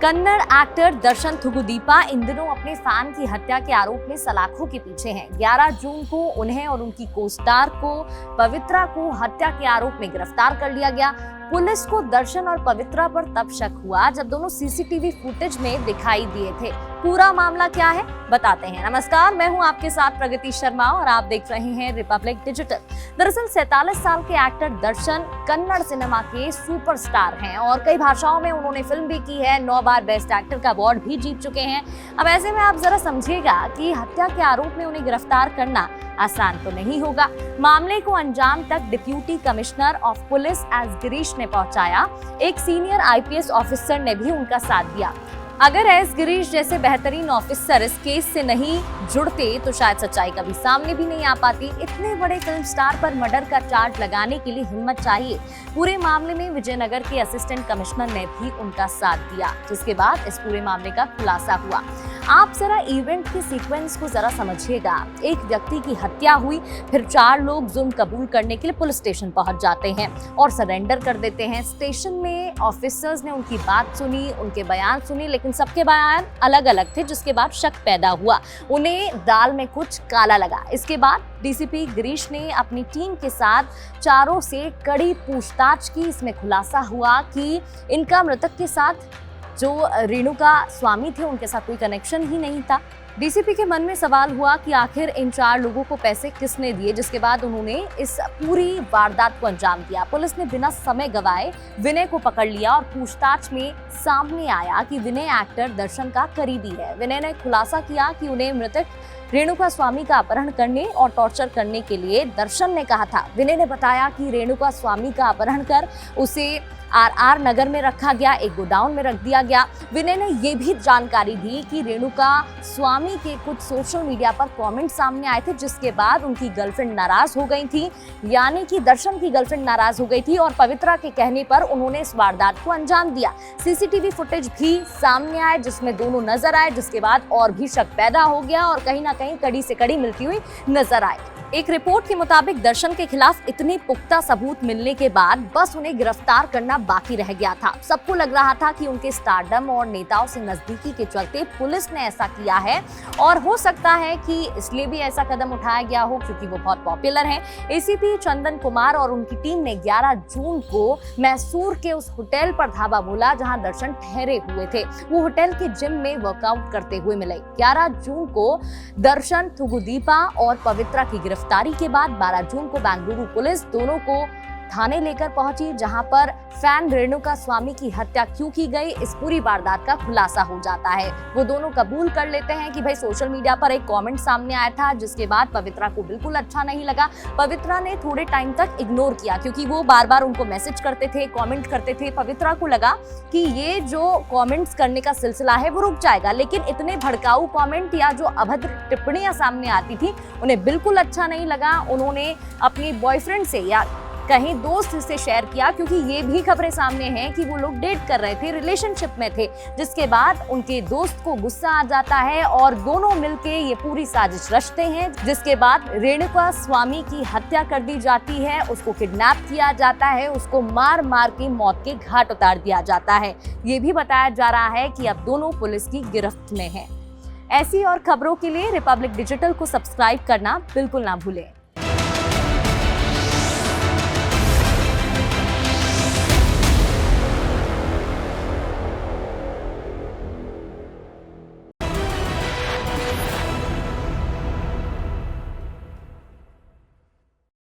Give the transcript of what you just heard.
Kannada actor दर्शन थुगुदीपा इन दिनों अपने fan की हत्या के आरोप में सलाखों के पीछे हैं। 11 जून को उन्हें और उनकी को-स्टार को पवित्रा को हत्या के आरोप में गिरफ्तार कर लिया गया। पुलिस को दर्शन और पवित्रा पर तब शक हुआ जब दोनों सीसीटीवी फुटेज में दिखाई दिए थे। पूरा मामला क्या है बताते हैं। नमस्कार, मैं हूं आपके साथ प्रगति शर्मा और आप देख रहे हैं रिपब्लिक डिजिटल। दरअसल 47 साल के एक्टर दर्शन कन्नड़ सिनेमा के सुपरस्टार हैं और कई भाषाओं में उन्होंने फिल्म भी की है। 9 बार बेस्ट एक्टर का अवार्ड भी जीत चुके हैं। अब ऐसे में आप जरा समझिएगा कि हत्या के आरोप में उन्हें गिरफ्तार करना आसान तो नहीं होगा। मामले को अंजाम तक deputy commissioner of police S Girish ने पहुंचाया। एक सीनियर आईपीएस ऑफिसर ने भी उनका साथ दिया। अगर एस गिरीश जैसे बेहतरीन ऑफिसर इस केस से नहीं जुड़ते तो शायद सच्चाई कभी सामने भी नहीं आ पाती। इतने बड़े फिल्म स्टार पर मर्डर का चार्ज लगाने के लिए हिम्मत चाहिए। पूरे मामले में विजयनगर के असिस्टेंट कमिश्नर ने भी उनका साथ दिया, जिसके बाद इस पूरे मामले का खुलासा हुआ। आप जरा इवेंट के सीक्वेंस को जरा समझिएगा। एक व्यक्ति की हत्या हुई, फिर 4 लोग जुर्म कबूल करने के लिए पुलिस स्टेशन पहुंच जाते हैं और सरेंडर कर देते हैं। स्टेशन में ऑफिसर्स ने उनकी बात सुनी, उनके बयान सुनी, लेकिन सबके बयान अलग अलग थे, जिसके बाद शक पैदा हुआ। उन्हें दाल में कुछ काला लगा। इसके बाद डीसीपी गिरीश ने अपनी टीम के साथ चारों से कड़ी पूछताछ की। इसमें खुलासा हुआ कि इनका मृतक के साथ जो रेणुका स्वामी थे उनके साथ कोई कनेक्शन ही नहीं था। डीसीपी के मन में सवाल हुआ कि आखिर इन 4 लोगों को पैसे किसने दिए, जिसके बाद उन्होंने इस पूरी वारदात को अंजाम दिया। पुलिस ने बिना समय गवाए विनय को पकड़ लिया और पूछताछ में सामने आया कि विनय एक्टर दर्शन का करीबी है। विनय ने खुलासा किया कि उन्हें मृतक रेणुका स्वामी का अपहरण करने और टॉर्चर करने के लिए दर्शन ने कहा था। विनय ने बताया कि रेणुका स्वामी का अपहरण कर उसे आर नगर में रखा गया, एक गोडाउन में रख दिया गया। विनय ने ये भी जानकारी दी कि रेणुका स्वामी के कुछ सोशल मीडिया पर कमेंट सामने आए थे, जिसके बाद उनकी गर्लफ्रेंड नाराज हो गई थी, यानी कि दर्शन की गर्लफ्रेंड नाराज हो गई थी और पवित्रा के कहने पर उन्होंने इस वारदात को अंजाम दिया। सीसीटीवी फुटेज भी सामने आए जिसमें दोनों नजर आए, जिसके बाद और भी शक पैदा हो गया और कहीं ना कहीं कड़ी से कड़ी मिलती हुई नजर आए। एक रिपोर्ट के मुताबिक दर्शन के खिलाफ इतने पुख्ता सबूत मिलने के बाद बस उन्हें गिरफ्तार करना बाकी रह गया था। सबको लग रहा था कि उनके स्टारडम और नेताओं से नजदीकी के चलते पुलिस ने ऐसा किया है और हो सकता है कि इसलिए भी ऐसा कदम उठाया गया हो क्योंकि वो बहुत पॉपुलर हैं। एसीपी चंदन कुमार और उनकी टीम ने 11 जून को मैसूर के उस होटल पर धावा बोला जहां दर्शन ठहरे हुए थे। वो होटल के जिम में वर्कआउट करते हुए मिले। 11 जून को दर्शन थुगुदीपा और पवित्रा की गिरफ्तारी के बाद 12 जून को बेंगलुरु पुलिस दोनों को थाने लेकर पहुंची, जहां पर फैन रेणुका स्वामी की हत्या क्यों की गई इस पूरी वारदात का खुलासा हो जाता है। वो दोनों कबूल कर लेते हैं कि भाई सोशल मीडिया पर एक कमेंट सामने आया था, जिसके बाद पवित्रा को बिल्कुल अच्छा नहीं लगा। पवित्रा ने थोड़े टाइम तक इग्नोर किया क्योंकि वो बार-बार उनको मैसेज करते थे, कमेंट करते थे। पवित्रा को लगा कि ये जो कमेंट्स करने का सिलसिला है वो रुक जाएगा, लेकिन इतने भड़काऊ कमेंट या जो अभद्र टिप्पणियां सामने आती थी उन्हें बिल्कुल अच्छा नहीं लगा। उन्होंने अपनी बॉयफ्रेंड से या कहीं दोस्त से शेयर किया, क्योंकि ये भी खबरें सामने हैं कि वो लोग डेट कर रहे थे, रिलेशनशिप में थे, जिसके बाद उनके दोस्त को गुस्सा आ जाता है और दोनों मिलके ये पूरी साजिश रचते हैं, जिसके बाद रेणुका स्वामी की हत्या कर दी जाती है, उसको किडनैप किया जाता है, उसको मार मार के मौत के घाट उतार दिया जाता है। ये भी बताया जा रहा है कि अब दोनों पुलिस की गिरफ्त में हैं। ऐसी और खबरों के लिए रिपब्लिक डिजिटल को सब्सक्राइब करना बिल्कुल ना भूलें।